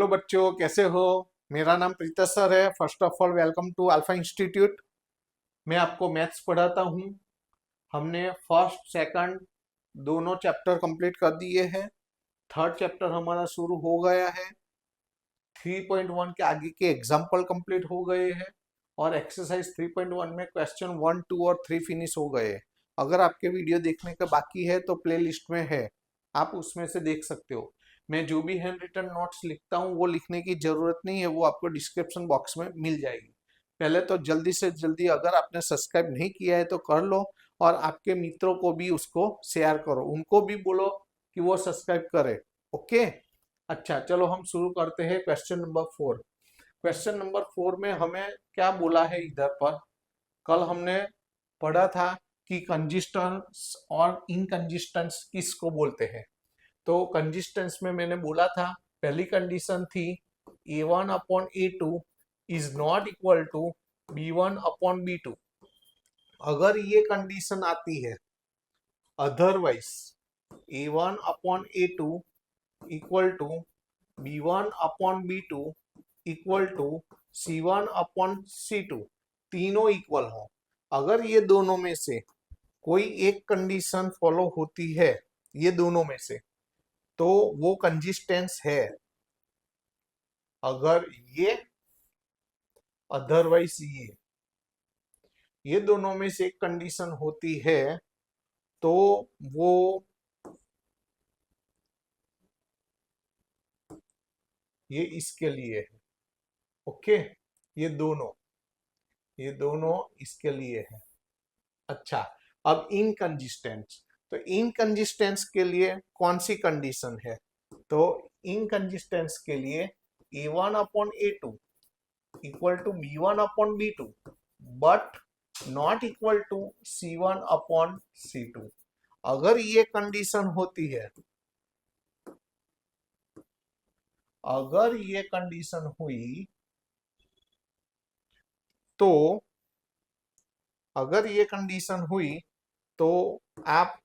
Hello बच्चों, कैसे हो। मेरा नाम प्रीता सर है। First of all welcome to alpha institute. मैं आपको मैथ्स पढ़ाता हूँ। हमने फर्स्ट सेकंड दोनों चैप्टर कंप्लीट कर दिए हैं। थर्ड चैप्टर हमारा शुरू हो गया है। 3.1 के आगे के एग्जाम्पल कंप्लीट हो गए हैं और एक्सरसाइज 3.1 में क्वेश्चन 1, 2 और 3 फिनिश हो गए। अगर आपके वीडियो देखने का बाकी है तो प्ले लिस्ट में है, आप उसमें से देख सकते हो। मैं जो भी हैंड रिटन नोट्स लिखता हूँ वो लिखने की जरूरत नहीं है, वो आपको डिस्क्रिप्शन बॉक्स में मिल जाएगी। पहले तो जल्दी से जल्दी अगर आपने सब्सक्राइब नहीं किया है तो कर लो और आपके मित्रों को भी उसको शेयर करो, उनको भी बोलो कि वो सब्सक्राइब करे। ओके, अच्छा चलो हम शुरू करते हैं। Question number 4। क्वेश्चन नंबर 4 में हमें क्या बोला है इधर पर। कल हमने पढ़ा था कि कंजिस्टेंस और इनकंजिस्टेंस किसको बोलते हैं। तो कंजिस्टेंस में मैंने बोला था, पहली कंडीशन थी a1 upon a2 is not equal to b1 upon b2। अगर ये कंडीशन आती है, otherwise a1 upon a2 equal to b1 upon b2 equal to c1 upon c2, तीनों इक्वल हो। अगर ये दोनों में से कोई एक कंडीशन फॉलो होती है, ये दोनों में से, तो वो कंजिस्टेंस है। अगर ये, अदरवाइज ये दोनों में से एक कंडीशन होती है तो वो ये इसके लिए है। ओके, ये दोनों इसके लिए है। अच्छा, अब इनकंजिस्टेंस, तो इनकंजिस्टेंस के लिए कौन सी कंडीशन है। तो इनकंजिस्टेंस के लिए a1 upon a2 equal to b1 upon b2 but not equal to c1 upon c2। अगर ये कंडीशन होती है, अगर ये कंडीशन हुई तो, अगर ये कंडीशन हुई तो आप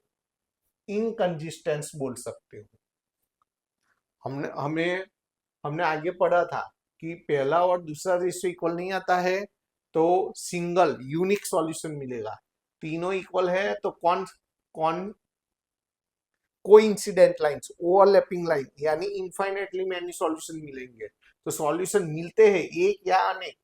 इनकंजिस्टेंस बोल सकते हो। हमने हमें हमने आगे पढ़ा था कि पहला और दूसरा रेशियो इक्वल नहीं आता है तो सिंगल यूनिक सॉल्यूशन मिलेगा। तीनों इक्वल है तो कौन कौन कोइंसिडेंट लाइंस, ओवरलैपिंग लाइन, यानी इनफाइनेटली मैनी सॉल्यूशन मिलेंगे। तो सॉल्यूशन मिलते हैं एक या अनेक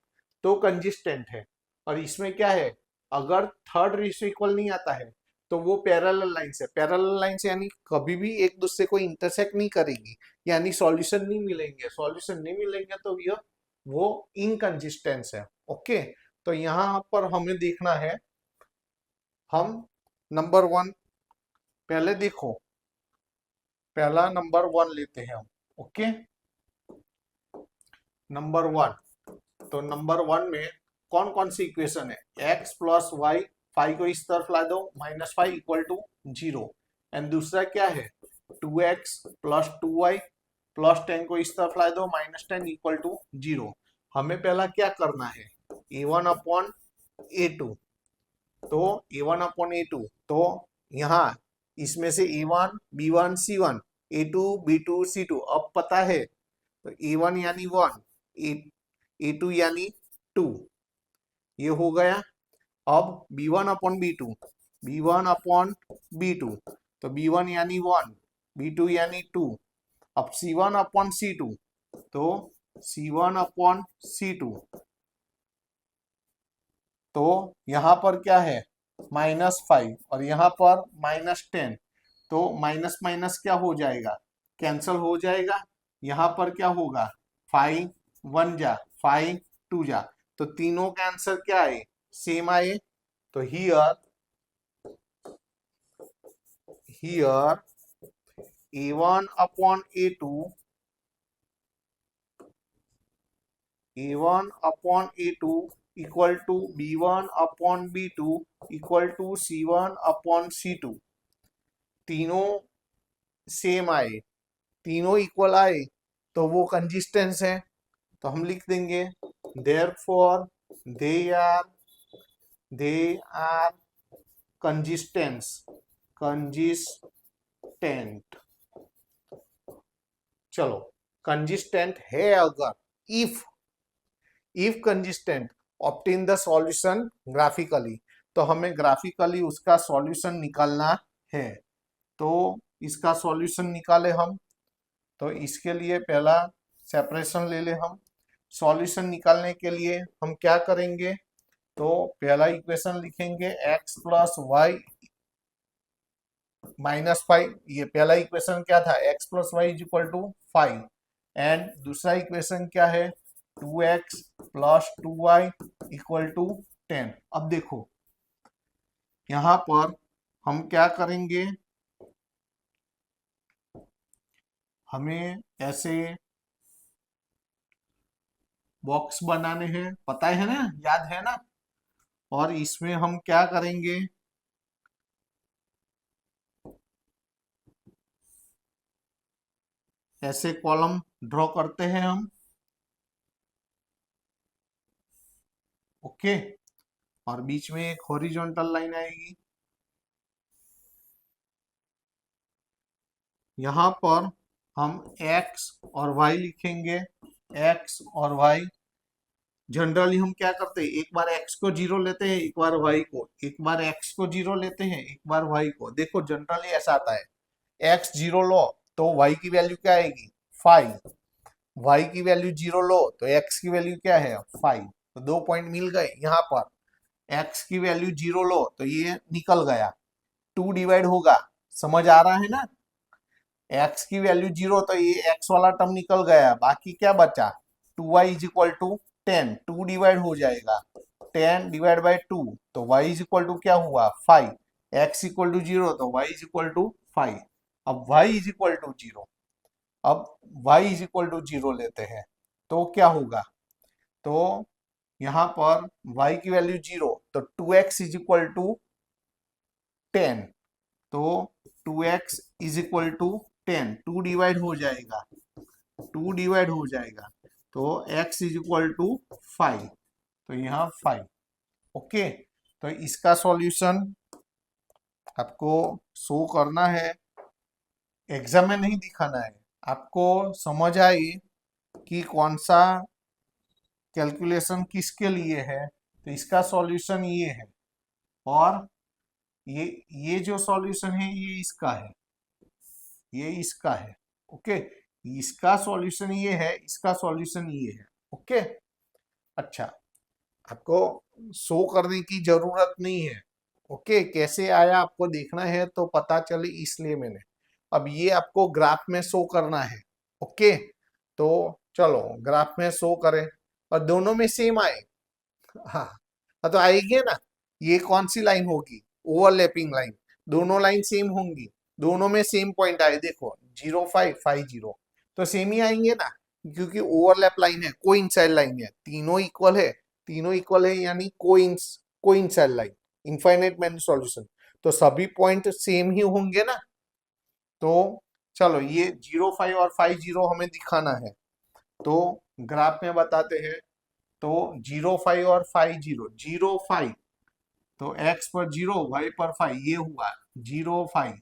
तो कंजिस्टेंट है। और इसमें क्या है, अगर थर्ड रेशियो इक्वल नहीं आता है तो वो पैरेलल लाइंस है। पैरेलल लाइंस यानी कभी भी एक दूसरे को इंटरसेक्ट नहीं करेगी, यानी सॉल्यूशन नहीं मिलेंगे। सॉल्यूशन नहीं मिलेंगे तो यह वो इनकंजिस्टेंस है। ओके, तो यहाँ पर हमें देखना है। हम नंबर 1 पहले देखो, पहला नंबर 1 लेते हैं हम। ओके, नंबर 1, तो नंबर 1 में कौन कौन सी इक्वेशन है। x प्लस वाई, 5 को इस तरफ ला दो, -5 इक्वल टू 0। एंड दूसरा क्या है, 2x प्लस 2y प्लस 10 को इस तरफ ला दो, -10 इक्वल टू 0। हमें पहला क्या करना है, a1 अपॉन a2। तो a1 अपॉन a2, तो यहाँ इसमें से a1 b1 c1, a2 b2 c2 अब पता है। तो a1 यानी 1, a2 यानी 2, ये हो गया। अब b1 upon b2, b1 upon b2, तो b1 यानी 1, b2 यानी 2। अब c1 अपॉन c2, तो c1 अपॉन c2, तो यहाँ पर क्या है, -5 और यहाँ पर -10, तो माइनस माइनस क्या हो जाएगा, कैंसल हो जाएगा। यहाँ पर क्या होगा, 5 1 जा, 5 2 जा, तो तीनों का आंसर क्या आए, सेम आए। तो here a1 upon a2, a1 upon a2 equal to b1 upon b2 equal to c1 upon c2, तीनों सेम आए, तीनों इक्वल आए तो वो कंजिस्टेंस है। तो हम लिख देंगे देयरफॉर दे आर कंजिस्टेंट। चलो कंसिस्टेंट है अगर, if consistent obtain the solution graphically, तो हमें ग्राफिकली उसका सॉल्यूशन निकालना है। तो इसका सॉल्यूशन निकाले हम, तो इसके लिए पहला सेपरेशन ले ले हम। सॉल्यूशन निकालने के लिए हम क्या करेंगे, तो पहला इक्वेशन लिखेंगे x प्लस वाई माइनस 5। ये पहला इक्वेशन क्या था, x plus y is equal to 5। And दूसरा इक्वेशन क्या है, 2x plus 2y equal to 10। अब देखो यहां पर हम क्या करेंगे, हमें ऐसे बॉक्स बनाने हैं, पता है ना, याद है ना। और इसमें हम क्या करेंगे, ऐसे कॉलम ड्रॉ करते हैं हम। ओके, और बीच में एक हॉरिजॉन्टल लाइन आएगी। यहां पर हम x और y लिखेंगे। x और y जनरली हम क्या करते हैं, एक बार x को 0 लेते हैं, एक बार y को, एक बार x को 0 लेते हैं, एक बार y को। देखो जनरली ऐसा आता है, x 0 लो तो y की वैल्यू क्या आएगी, 5। y की वैल्यू 0 लो तो x की वैल्यू क्या है, 5। तो 2 पॉइंट मिल गए। यहाँ पर x की वैल्यू 0 लो तो ये निकल गया, 2 डिवाइड होगा, समझ आ रहा है ना। x की वैल्यू 0 तो ये x वाला टर्म निकल गया, बाकी क्या बचा, 2y is equal to 10। 2 divide हो जाएगा, 10 डिवाइड बाई 2, तो y इज इक्वल टू क्या हुआ, 5। x इक्वल टू 0 तो y इज इक्वल टू 5। अब y इज इक्वल टू 0, अब y इज इक्वल टू 0 लेते हैं तो क्या होगा, तो यहाँ पर y की वैल्यू 0 तो 2x इज इक्वल टू 10। तो 2x is equal to 10, 2 divide हो जाएगा, 2 डिवाइड हो जाएगा, तो x इज इक्वल टू 5। तो यहाँ 5। ओके, तो इसका सॉल्यूशन आपको शो करना है, एग्जाम में नहीं दिखाना है। आपको समझ आई कि कौन सा कैलकुलेशन किसके लिए है, तो इसका सॉल्यूशन ये है। और ये जो सॉल्यूशन है ये इसका है, ये इसका है। ओके, इसका सॉल्यूशन ये है, इसका सॉल्यूशन ये है। ओके, अच्छा, आपको शो करने की जरूरत नहीं है। ओके, कैसे आया आपको देखना है तो पता चले, इसलिए मैंने अब ये आपको ग्राफ में शो करना है। ओके, तो चलो ग्राफ में शो करें, और दोनों में सेम आए। हाँ हाँ, तो आएगी ना। ये कौन सी लाइन होगी, ओवरलैपिंग लाइन, दोनों लाइन सेम होंगी, दोनों में सेम पॉइंट आए, देखो 0 5 5 0, तो सेम ही आएंगे ना, क्योंकि ओवरलैप लाइन है, कोइंसाइड लाइन है, तीनों इक्वल है, तीनों इक्वल है यानी coincide line, infinite many solution, तो सभी पॉइंट सेम ही होंगे ना। तो चलो ये 0 5 और 5 0 हमें दिखाना है, तो ग्राफ में बताते हैं। तो 0 5 और 5 0, 0 5 तो x पर 0, y पर 5, ये हुआ 0 5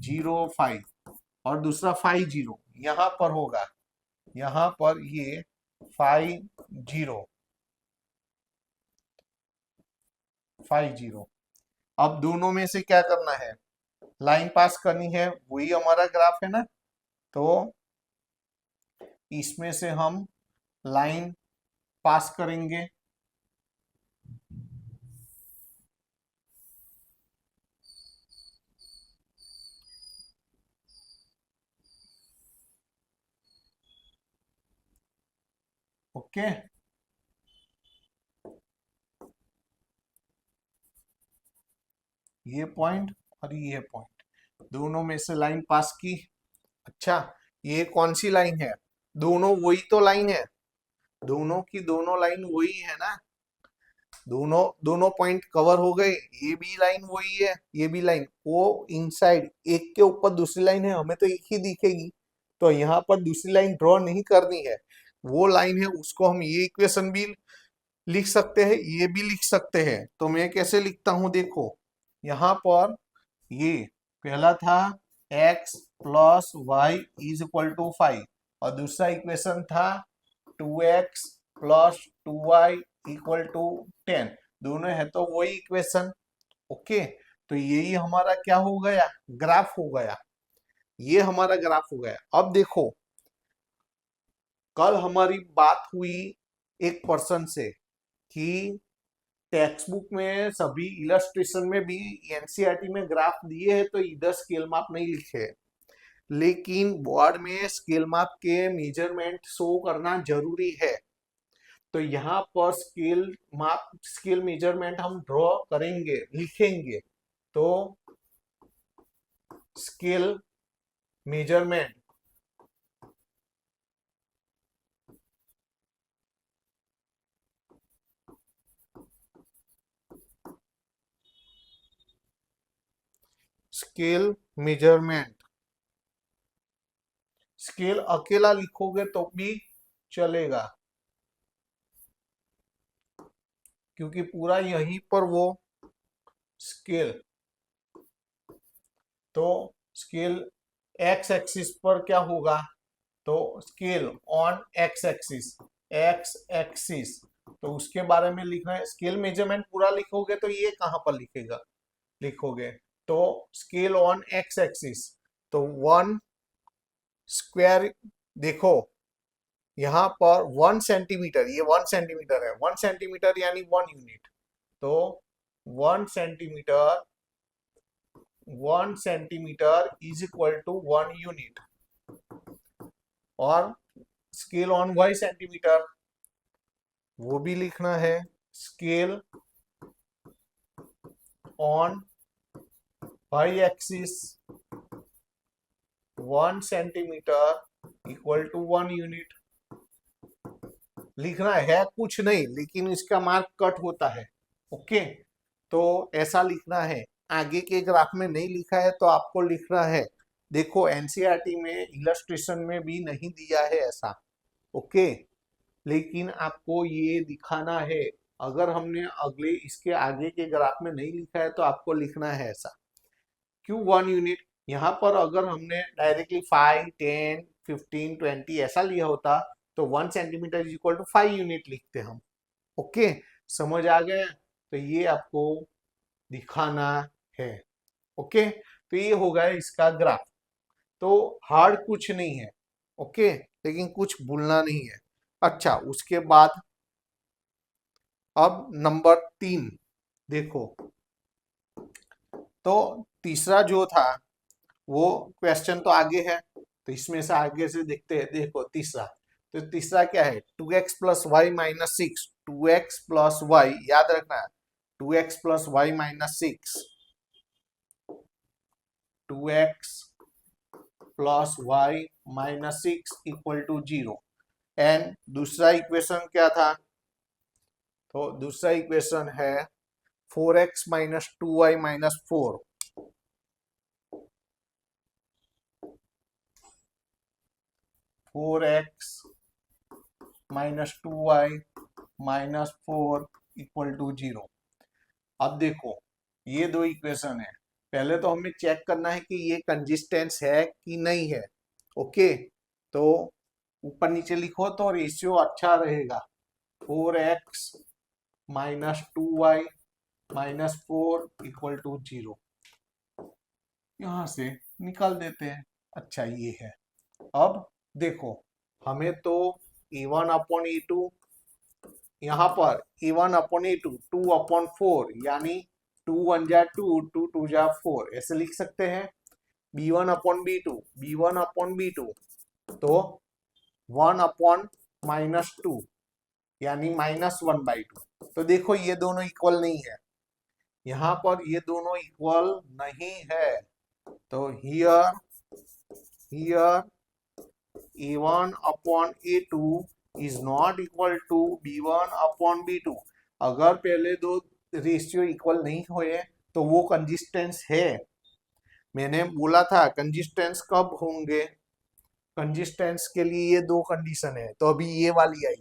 0 5, और दूसरा 5 0 यहां पर होगा, यहां पर ये 5 0 5 0। अब दोनों में से क्या करना है, लाइन पास करनी है, वही हमारा ग्राफ है ना। तो इसमें से हम लाइन पास करेंगे। ओके, ये पॉइंट और ये पॉइंट, दोनों में से लाइन पास की। अच्छा, ये कौन सी लाइन है, दोनों वही तो लाइन है, दोनों की दोनों लाइन वही है ना, दोनों दोनों पॉइंट कवर हो गए, ये भी लाइन वही है, ये भी लाइन, वो इनसाइड एक के ऊपर दूसरी लाइन है, हमें तो एक ही दिखेगी, तो यहाँ पर दूसरी लाइन ड्रॉ नहीं करनी है, वो लाइन है, उसको हम ये इक्वेशन भी लिख सकते हैं, ये भी लिख सकते हैं। तो मैं कैसे लिखता हूं, देखो यहाँ पर ये पहला था x plus y is equal to 5, और दूसरा इक्वेशन था 2x plus 2y equal to 10। दोनों है तो वही इक्वेशन। ओके, तो यही हमारा क्या हो गया, ग्राफ हो गया। ये हमारा ग्राफ हो गया। अब देखो, कल हमारी बात हुई एक पर्सन से कि टेक्स्ट बुक में सभी इलस्ट्रेशन में भी एनसीईआरटी में ग्राफ दिए हैं तो इधर स्केल माप नहीं लिखे हैं, लेकिन बोर्ड में स्केल माप के मेजरमेंट शो करना जरूरी है। तो यहाँ पर स्केल माप, स्केल मेजरमेंट हम ड्रॉ करेंगे, लिखेंगे। तो scale measurement scale measurement, scale अकेला लिखोगे तो भी चलेगा, क्योंकि पूरा यहीं पर वो स्केल, तो स्केल एक्स एक्सिस पर क्या होगा, तो scale on x axis, x axis, तो उसके बारे में लिखना है। स्केल मेजरमेंट पूरा लिखोगे तो ये कहां पर लिखेगा, लिखोगे तो स्केल ऑन एक्स एक्सिस, तो 1 स्क्वायर, देखो यहां पर 1 सेंटीमीटर, ये 1 सेंटीमीटर है, 1 सेंटीमीटर यानी 1 यूनिट, तो 1 centimetre, 1 centimetre is equal to 1 unit. और स्केल ऑन वाई सेंटीमीटर वो भी लिखना है, scale on y axis 1 centimetre equal to 1 unit लिखना है कुछ नहीं, लेकिन इसका मार्क कट होता है। ओके, तो ऐसा लिखना है। आगे के ग्राफ में नहीं लिखा है तो आपको लिखना है। देखो एनसीईआरटी में इलस्ट्रेशन में भी नहीं दिया है ऐसा। ओके, लेकिन आपको ये दिखाना है। अगर हमने अगले इसके आगे के ग्राफ में नहीं लिखा है तो आपको लिखना है ऐसा। क्यों 1 यूनिट, यहाँ पर अगर हमने डायरेक्टली 5, 10, 15, 20 ऐसा लिया होता तो 1 centimetre is equal to 5 unit लिखते हम। ओके, समझ आ गया, तो ये आपको दिखाना है। ओके, तो ये हो गया इसका ग्राफ। तो हार्ड कुछ नहीं है। ओके, लेकिन कुछ भूलना नहीं है। अच्छा, उसके बाद अब नंबर 3 देखो, तो तीसरा जो था वो क्वेश्चन तो आगे है, तो इसमें से आगे से देखते हैं। देखो तीसरा, तो तीसरा क्या है, 2x plus y minus 6, 2x plus y, याद रखना है 2x plus y minus 6, 2x plus y minus 6 equal to 0। And दूसरा इक्वेशन क्या था, तो दूसरा इक्वेशन है 4x minus 2y minus 4, 4x minus 2y minus 4 equal to 0। अब देखो ये दो इक्वेशन है, पहले तो हमें चेक करना है कि ये कंसिस्टेंस है कि नहीं है। ओके, तो ऊपर नीचे लिखो तो रेशियो अच्छा रहेगा, 4x minus 2y minus 4 equal to 0, यहां से निकाल देते हैं। अच्छा ये है। अब देखो हमें तो a1 अपॉन a2, यहाँ पर a1 अपॉन a2 2 अपॉन 4, यानी 2 1 जा 2, 2 2 जा 4, ऐसे लिख सकते हैं। b1 upon b2, b1 upon b2, तो 1 अपॉन माइनस 2, यानी माइनस 1/2। तो देखो ये दोनों इक्वल नहीं है, यहाँ पर ये दोनों इक्वल नहीं है। तो here a1 upon a2 is not equal to b1 upon b2। अगर पहले दो रेशियो इक्वल नहीं हुए तो वो कंसिस्टेंस है। मैंने बोला था कंसिस्टेंस कब होंगे, कंसिस्टेंस के लिए ये दो कंडीशन है, तो अभी ये वाली आई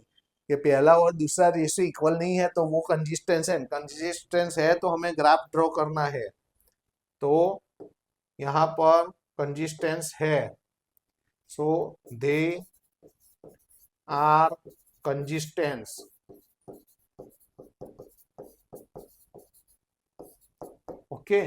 कि पहला और दूसरा रेशियो इक्वल नहीं है तो वो कंसिस्टेंस है। कंसिस्टेंस है तो हमें ग्राफ ड्रॉ करना है, तो यहाँ पर कंसिस्टेंस है, सो दे आर कंजिस्टेंस। ओके,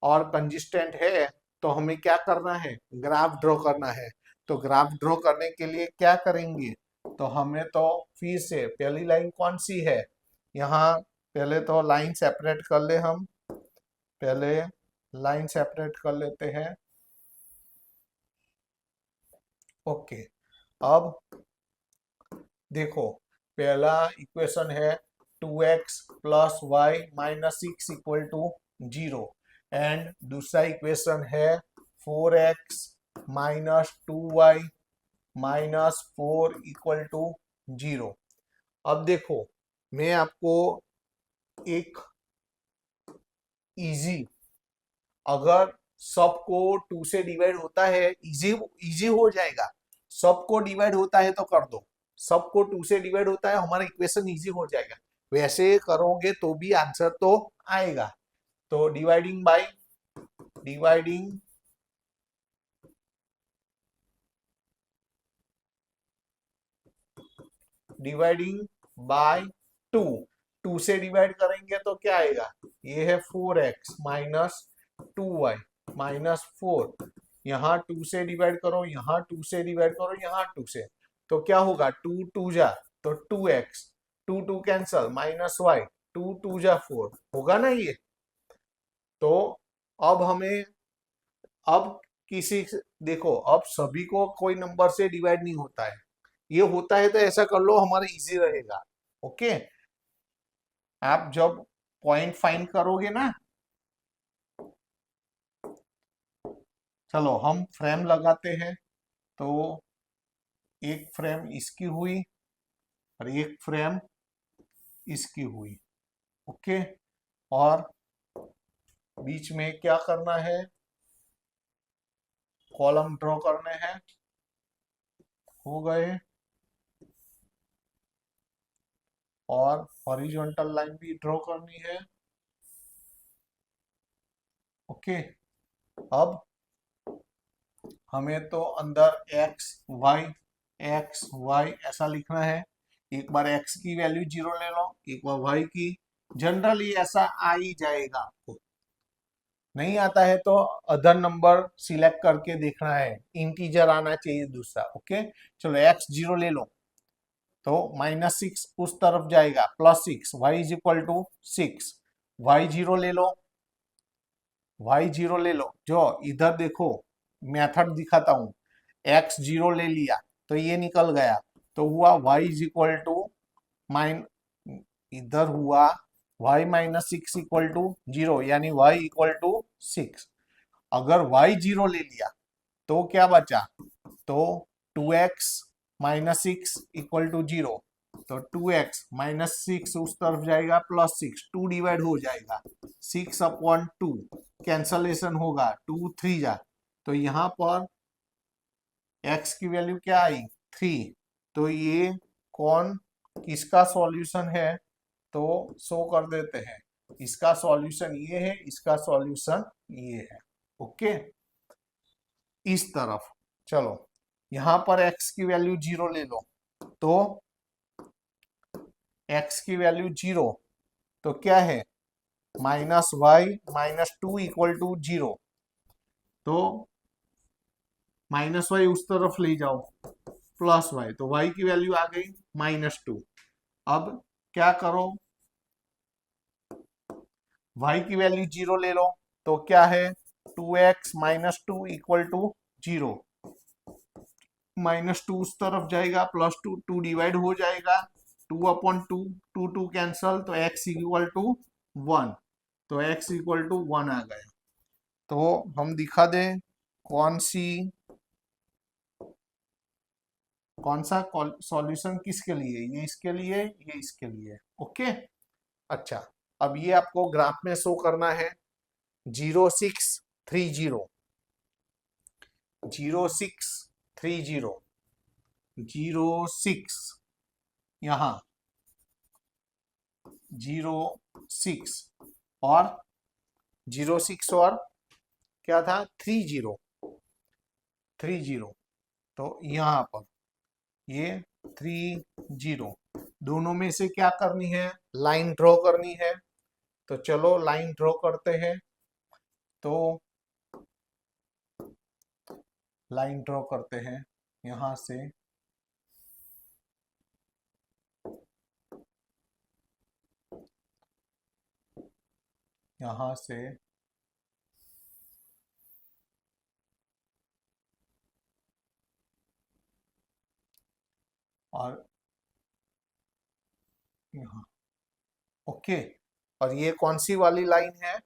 और कंजिस्टेंट है तो हमें क्या करना है, ग्राफ ड्रॉ करना है। तो ग्राफ ड्रॉ करने के लिए क्या करेंगे, तो हमें तो फिर से पहली लाइन कौन सी है, यहाँ पहले तो लाइन सेपरेट कर ले, हम पहले लाइन सेपरेट कर लेते हैं। ओके, अब देखो पहला इक्वेशन है 2x plus y minus 6 equal to 0, and दूसरा इक्वेशन है 4x minus 2y minus 4 equal to 0। अब देखो मैं आपको एक इजी, अगर सबको 2 से डिवाइड होता है, इजी इजी हो जाएगा। सबको डिवाइड होता है तो कर दो, सबको 2 से डिवाइड होता है, हमारा इक्वेशन इजी हो जाएगा। वैसे करोगे तो भी आंसर तो आएगा। तो डिवाइडिंग बाय डिवाइडिंग बाय 2, 2 से डिवाइड करेंगे तो क्या आएगा, ये है 4x माइनस 2y माइनस 4, यहाँ 2 से डिवाइड करो, यहाँ 2 से डिवाइड करो, यहाँ 2 से, तो क्या होगा 2 2 जा तो 2x, 2 2 कैंसल माइनस y, 2 2 जा 4 होगा ना ये। तो अब हमें, अब किसी, देखो अब सभी को कोई नंबर से डिवाइड नहीं होता है, ये होता है तो ऐसा कर लो, हमारा इजी रहेगा। ओके, आप जब पॉइंट फाइंड करोगे ना, चलो हम फ्रेम लगाते हैं। तो एक फ्रेम इसकी हुई और एक फ्रेम इसकी हुई। ओके, और बीच में क्या करना है, कॉलम ड्रॉ करने हैं, हो गए, और हॉरिजॉन्टल लाइन भी ड्रॉ करनी है। ओके, अब हमें तो अंदर एक्स वाई ऐसा लिखना है। एक बार एक्स की वैल्यू 0 ले लो, एक बार वाई की, जनरली ऐसा आ ही जाएगा आपको। नहीं आता है तो अदर नंबर सिलेक्ट करके देखना है, इंटीजर आना चाहिए दूसरा। ओके, चलो एक्स 0 ले लो, तो -6 उस तरफ जाएगा, +6, y is equal to 6, y 0 ले लो, y0 ले लो, जो इधर देखो मेथड दिखाता हूं, x0 ले लिया तो ये निकल गया, तो हुआ y is equal to minus, इधर हुआ y माइनस 6 इक्वल टू 0, यानी y इक्वल टू 6। अगर y0 ले लिया तो क्या बचा, तो 2x माइनस 6 इक्वल टू 0, तो 2x माइनस 6 उस तरफ जाएगा, +6, 2 डिवाइड हो जाएगा, 6/2 कैंसलेशन होगा, 2 3 जा, तो यहाँ पर x की वैल्यू क्या आई, 3। तो ये कौन, किसका सॉल्यूशन है, तो शो कर देते हैं, इसका सॉल्यूशन ये है, इसका सॉल्यूशन ये है। ओके, इस तरफ, चलो यहां पर x की वैल्यू 0 ले लो, तो x की वैल्यू 0, तो क्या है, -y माइनस 2 इक्वल टू 0, तो -y उस तरफ ले जाओ, +y, तो y की वैल्यू आ गई -2। अब क्या करो, y की वैल्यू 0 ले लो, तो क्या है, 2x माइनस 2 इक्वल टू 0, -2 उस तरफ जाएगा, +2, 2 डिवाइड हो जाएगा, 2/2, 2 2 कैंसल, तो x इक्वल टू 1, तो x इक्वल टू 1 आ गया। तो हम दिखा दें कौन सा सॉल्यूशन किसके लिए, ये इसके लिए, ये इसके लिए। ओके, अच्छा, अब ये आपको ग्राफ में शो करना है, 0630, 0630, 06, यहाँ 06, और 06 और क्या था, 30, 30, तो यहाँ पर ये 3 0। दोनों में से क्या करनी है, लाइन ड्रॉ करनी है। तो चलो लाइन ड्रॉ करते हैं। तो लाइन ड्रॉ करते हैं यहां से, यहां से और यहाँ। ओके, और ये कौन सी वाली लाइन है,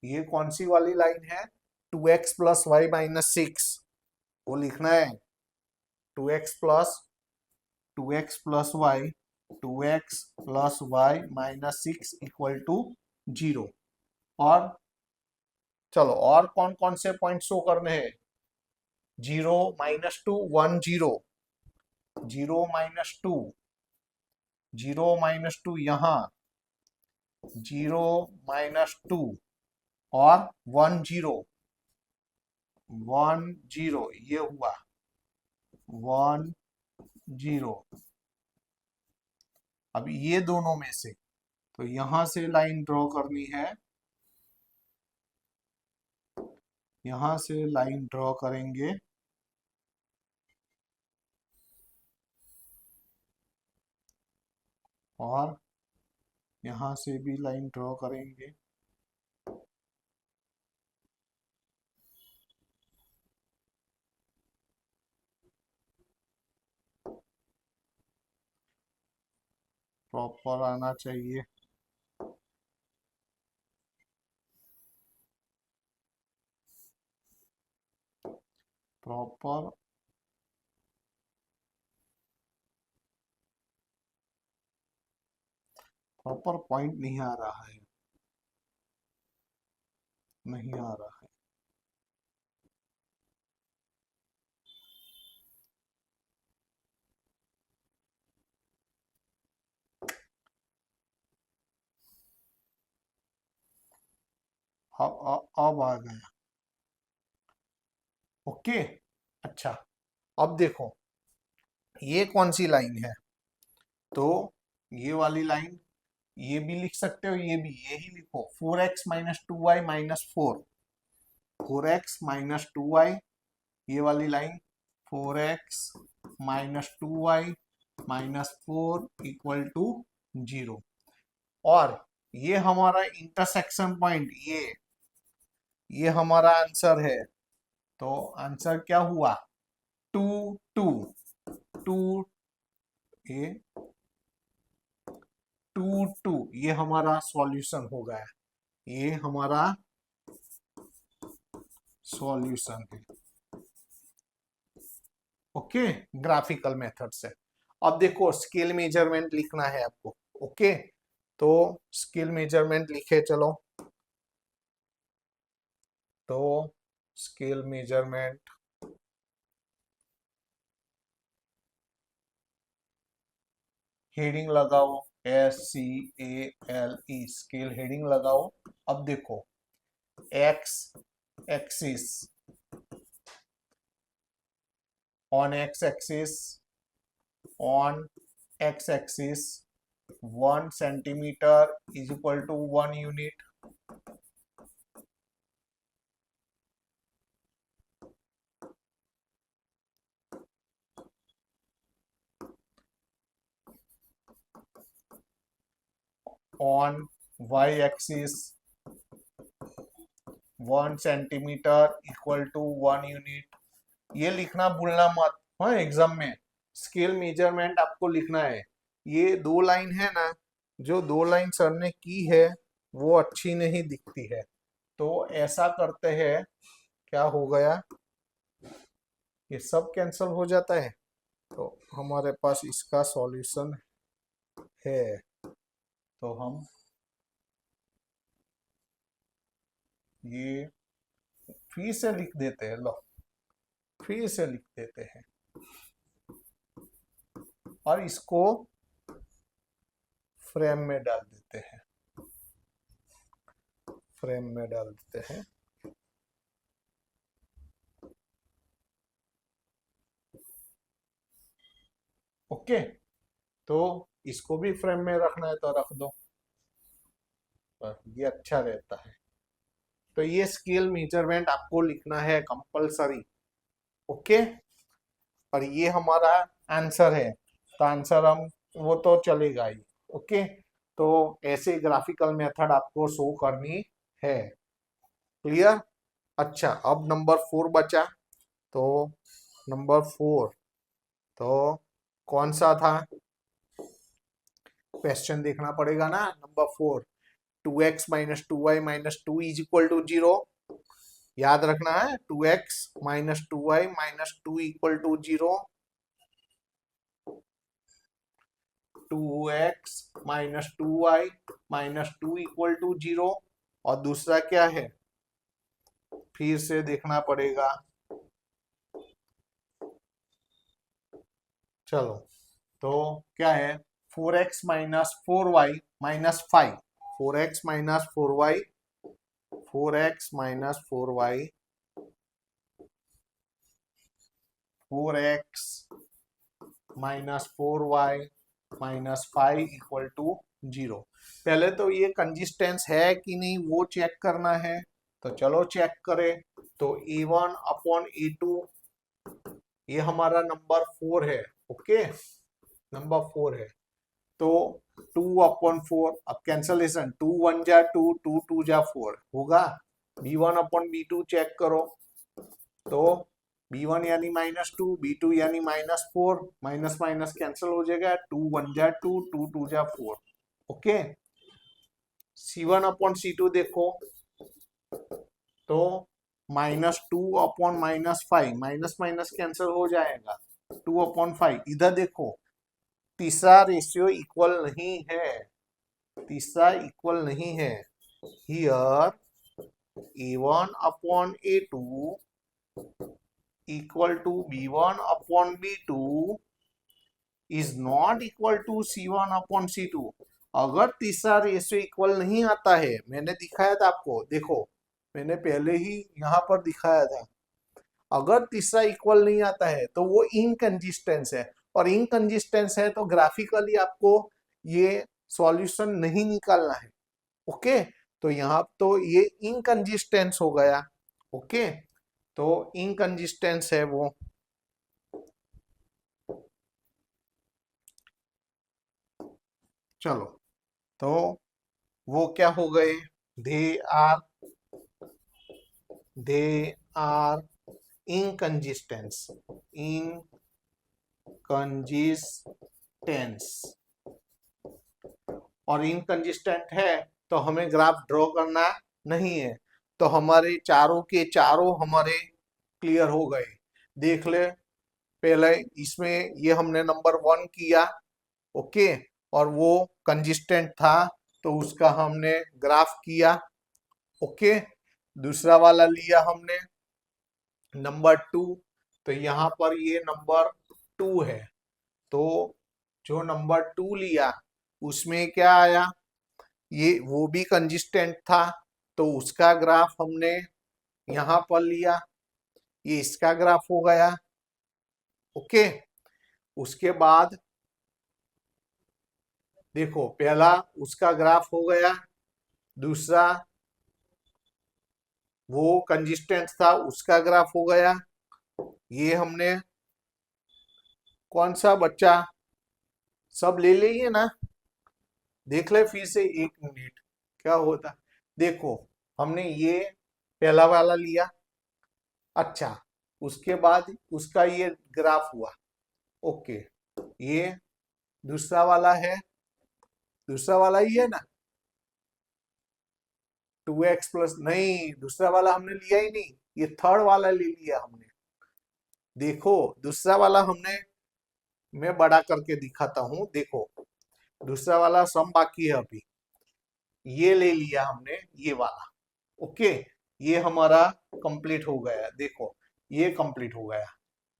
ये कौन सी वाली लाइन है, 2x प्लस वाई माइनस 6, वो लिखना है। 2x plus 2x plus y, 2x plus y minus 6 equal to 0। और चलो और कौन कौन से पॉइंट शो करने हैं, 0 -2 1 0, 0 -2, 0 -2 यहाँ, 0 -2 और 1 0, 1 0 ये हुआ 1 0। अब ये दोनों में से तो यहां से लाइन ड्रॉ करनी है, यहां से लाइन ड्रॉ करेंगे और यहां से भी लाइन ड्रॉ करेंगे। प्रॉपर आना चाहिए। प्रॉपर प्रॉपर पॉइंट नहीं आ रहा है, नहीं आ रहा है। अब आ गया। ओके, अच्छा अब देखो ये कौन सी लाइन है, तो ये वाली लाइन, ये भी लिख सकते हो, ये भी यही लिखो, 4x minus 2y minus 4, 4x minus 2y, ये वाली line 4x minus 2y minus 4 equal to 0। और ये हमारा इंटरसेक्शन पॉइंट, ये हमारा आंसर है। तो आंसर क्या हुआ, 2 2 2 ए 2 2, ये हमारा सॉल्यूशन हो गया, ये हमारा सॉल्यूशन है। ओके, ग्राफिकल मेथड से। अब देखो स्केल मेजरमेंट लिखना है आपको। ओके, तो स्केल मेजरमेंट लिखे चलो। तो स्केल मेजरमेंट, हेडिंग लगाओ, SCALE, स्केल हेडिंग लगाओ। अब देखो x axis, on x axis, on x axis 1 centimetre is equal to 1 unit. On y axis 1 centimetre equal to 1 unit. ये लिखना भूलना मत, हाँ एग्जाम में स्केल मेजरमेंट आपको लिखना है। ये दो लाइन है ना, जो दो लाइन सर ने की है वो अच्छी नहीं दिखती है, तो ऐसा करते हैं, क्या हो गया, ये सब कैंसिल हो जाता है, तो हमारे पास इसका सॉल्यूशन है। तो हम ये फिर से लिख देते हैं, लो फिर से लिख देते हैं और इसको फ्रेम में डाल देते हैं, फ्रेम में डाल देते हैं। ओके, तो इसको भी फ्रेम में रखना है तो रख दो, ये अच्छा रहता है। तो ये स्केल मेजरमेंट आपको लिखना है कंपलसरी। ओके, और ये हमारा आंसर है, तो आंसर हम वो तो चलेगा ही। ओके, तो ऐसे ग्राफिकल मेथड आपको शो करनी है। क्लियर? अच्छा, अब नंबर 4 बचा। तो नंबर 4 तो कौन सा था, क्वेश्चन देखना पड़ेगा ना। Number 4, 2x minus 2y minus 2 is equal to 0। याद रखना है, 2x minus 2y minus 2 equal to 0। 2x minus 2y minus 2 equal to 0। और दूसरा क्या है, फिर से देखना पड़ेगा। चलो, तो क्या है, 4x minus 4y minus 5। 4x minus 4y, 4x minus 4y, 4x minus 4y minus 5 equal to 0। पहले तो ये कंसिस्टेंस है कि नहीं वो चेक करना है, तो चलो चेक करें। तो a1 अपॉन a2, ये हमारा नंबर 4 है। ओके, नंबर 4 है। तो 2 अपॉन 4, अब कैंसलेशन, 2 1 जा 2, 2 2 जा 4 होगा। b1 अपॉन b2 चेक करो, तो b1 यानी -2, b2 यानी -4, माइनस माइनस कैंसिल हो जाएगा, 2 1 जा 2, 2 2 जा 4। ओके, c1 अपॉन c2 देखो, तो -2 अपॉन -5, माइनस माइनस कैंसिल हो जाएगा, 2 अपॉन 5। इधर देखो, तीसरा रेशियो इक्वल नहीं है, तीसरा इक्वल नहीं है। Here a1 upon a2 equal to b1 upon b2 is not equal to c1 upon c2। अगर तीसरा रेशियो इक्वल नहीं आता है, मैंने दिखाया था आपको, देखो मैंने पहले ही यहाँ पर दिखाया था, अगर तीसरा इक्वल नहीं आता है तो वो इनकंसिस्टेंस है, और इनकंसिस्टेंस है तो ग्राफिकली आपको ये सॉल्यूशन नहीं निकालना है। ओके, तो यहाँ तो ये इनकंसिस्टेंस हो गया। ओके, तो इनकंसिस्टेंस है वो। चलो, तो वो क्या हो गए, दे आर इनकंसिस्टेंस, इनकंसिस्टेंस। और इनकंसिस्टेंट है तो हमें ग्राफ ड्रॉ करना नहीं है, तो हमारे चारों के चारों हमारे क्लियर हो गए। देख ले, पहले इसमें ये हमने नंबर 1 किया। ओके, और वो कंसिस्टेंट था तो उसका हमने ग्राफ किया। ओके, दूसरा वाला लिया हमने नंबर 2, तो यहाँ पर ये नंबर 2 है। तो जो नंबर 2 लिया उसमें क्या आया, ये वो भी कंसिस्टेंट था, तो उसका ग्राफ हमने यहाँ पर लिया, ये इसका ग्राफ हो गया। ओके, उसके बाद देखो, पहला उसका ग्राफ हो गया, दूसरा वो कंसिस्टेंट था उसका ग्राफ हो गया। ये हमने कौन सा बच्चा, सब ले लिए ना, देख ले फिर से 1 मिनट क्या होता। देखो, हमने ये पहला वाला लिया, अच्छा, उसके बाद उसका ये ग्राफ हुआ। ओके, ये दूसरा वाला है, दूसरा वाला ही है ना, 2x प्लस, नहीं दूसरा वाला हमने लिया ही नहीं, ये थर्ड वाला ले लिया हमने। देखो, दूसरा वाला हमने, मैं बड़ा करके दिखाता हूं, देखो दूसरा वाला सम बाकी है अभी, ये ले लिया हमने, ये वाला। ओके, ये हमारा कंप्लीट हो गया, देखो ये कंप्लीट हो गया।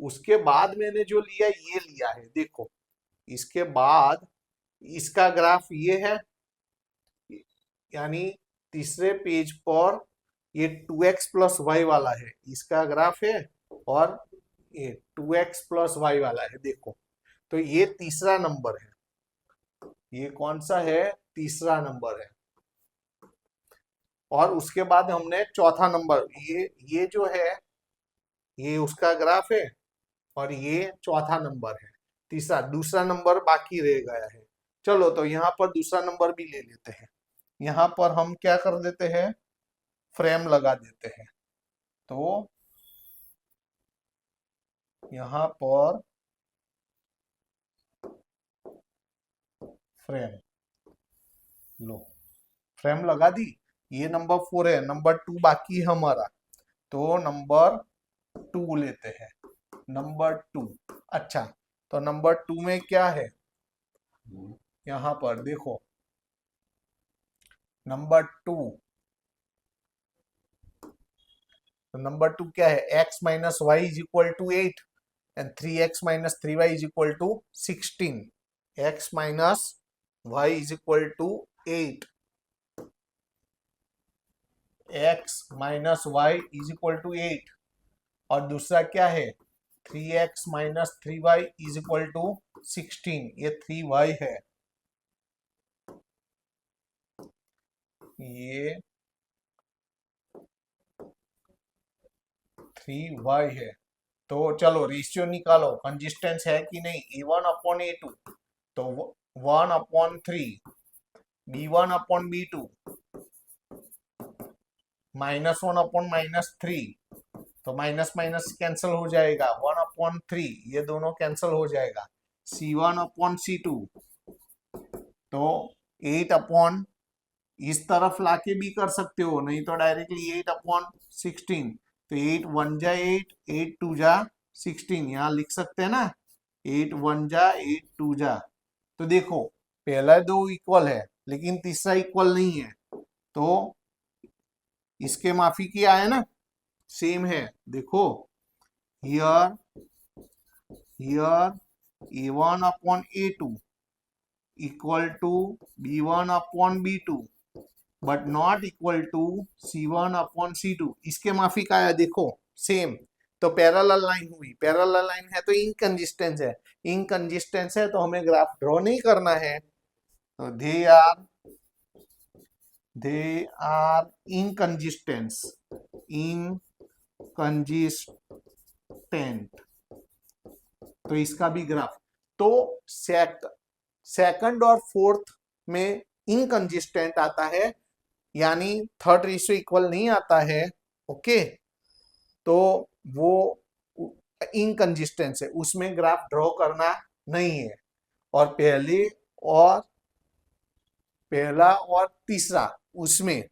उसके बाद मैंने जो लिया ये लिया है, देखो इसके बाद इसका ग्राफ ये है, यानी तीसरे पेज पर ये 2x प्लस वाई वाला है, इसका ग्राफ है, और ये 2x प्लस वाई वाला है। देखो तो ये तीसरा नंबर है, ये कौन सा है, तीसरा नंबर है। और उसके बाद हमने चौथा नंबर, ये जो है ये उसका ग्राफ है, और ये चौथा नंबर है। तीसरा, दूसरा नंबर बाकी रह गया है। चलो तो यहाँ पर दूसरा नंबर भी ले लेते हैं। यहाँ पर हम क्या कर देते हैं, फ्रेम लगा देते हैं। तो यहाँ पर फ्रेम लो, फ्रेम लगा दी। ये नंबर 4 है, नंबर 2 बाकी है हमारा, तो नंबर 2 लेते हैं, नंबर 2। अच्छा, तो नंबर 2 में क्या है, यहाँ पर देखो नंबर 2, तो नंबर 2 क्या है, x minus y is equal to 8 and 3x minus 3y is equal to 16। x minus y is equal to 8, x minus y is equal to 8, और दूसरा क्या है, 3x minus 3y is equal to 16, ये 3y है, ये 3y है। तो चलो रेशियो निकालो, कंसिस्टेंस है कि नहीं, a1 अपॉन a2, तो 1 upon 3, b1 upon b2, minus 1 upon minus 3, तो माइनस माइनस कैंसिल हो जाएगा, 1 अपॉन 3, ये दोनों कैंसिल हो जाएगा, c1 अपॉन c2, तो 8 अपॉन, इस तरफ लाके भी कर सकते हो, नहीं तो डायरेक्टली 8 अपॉन 16, तो 8 1 जा 8, 8 2 जा 16, यहाँ लिख सकते हैं ना, 8 1 जा 8 2 जा। तो देखो पहला दो इक्वल है लेकिन तीसरा इक्वल नहीं है, तो इसके माफी किया है ना, सेम है। देखो here a1 upon a2 equal to b1 upon b2 but not equal to c1 upon c2, इसके माफी का है, देखो सेम। तो पैरेलल लाइन हुई, पैरेलल लाइन है तो इनकंसिस्टेंस है, इनकंसिस्टेंस है तो हमें ग्राफ ड्रॉ नहीं करना है, तो दे आर इनकंसिस्टेंस, इनकंसिस्टेंट, तो इसका भी ग्राफ। तो सेकंड और फोर्थ में इनकंसिस्टेंट आता है, यानी थर्ड रेशियो इक्वल नहीं आता है, ओके, तो वो इनकंसिस्टेंस है, उसमें ग्राफ ड्रॉ करना नहीं है। और पहला और तीसरा, उसमें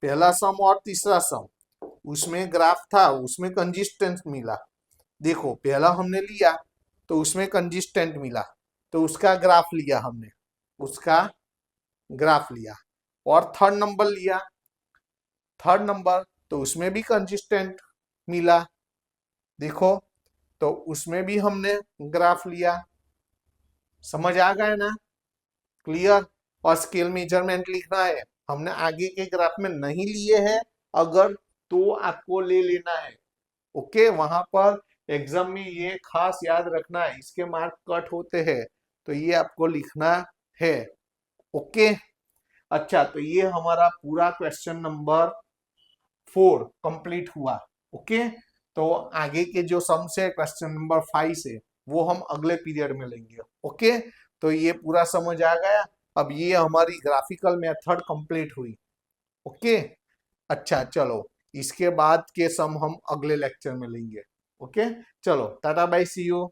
पहला सम और तीसरा सम, उसमें ग्राफ था, उसमें कंसिस्टेंट मिला। देखो पहला हमने लिया तो उसमें कंसिस्टेंट मिला, तो उसका ग्राफ लिया हमने, उसका ग्राफ लिया। और थर्ड नंबर लिया, थर्ड नंबर, तो उसमें भी कंसिस्टेंट मिला, देखो, तो उसमें भी हमने ग्राफ लिया। समझ आ गया ना, क्लियर। और स्केल मेजरमेंट लिखना है, हमने आगे के ग्राफ में नहीं लिए हैं, अगर तो आपको ले लेना है, ओके। वहां पर एग्जाम में ये खास याद रखना है, इसके मार्क कट होते हैं, तो ये आपको लिखना है, ओके। अच्छा, तो ये हमारा पूरा क्वेश्चन नंबर 4 कंप्लीट हुआ, ओके। तो आगे के जो सम से क्वेश्चन नंबर 5 से, वो हम अगले पीरियड में लेंगे, ओके। तो ये पूरा समझ आ गया। अब ये हमारी ग्राफिकल मेथड कंप्लीट हुई, ओके। अच्छा चलो, इसके बाद के सम हम अगले लेक्चर में लेंगे, ओके। चलो टाटा बाय, सी यू।